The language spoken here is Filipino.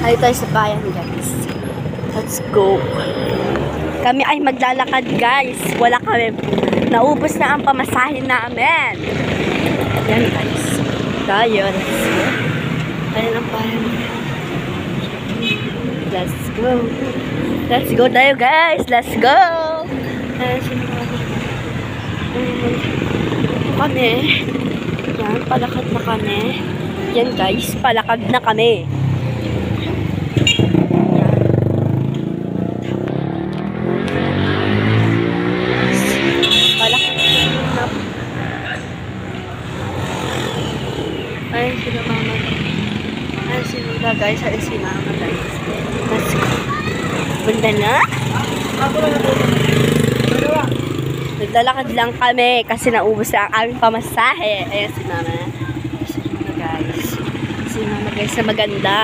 Ay, tayo sa bayan, guys. Let's go. Kami ay maglalakad, guys. Wala kami. Naubos na ang pamasahin namin. Yan, guys. Tayo. Let's go. Ayan ang bayan. Let's go. Let's go tayo, guys. Let's go. Ayan, kami. Yan, palakad na kami. Yan, guys. Palakad na kami. Ayun sila mama. Ayun sila guys. Ayun si mama guys. Let's go. Bunda na? Naglalakad lang kami kasi naubos na ang aming pamasahe. Ayun si mama. Si mama guys. Si mama guys na maganda.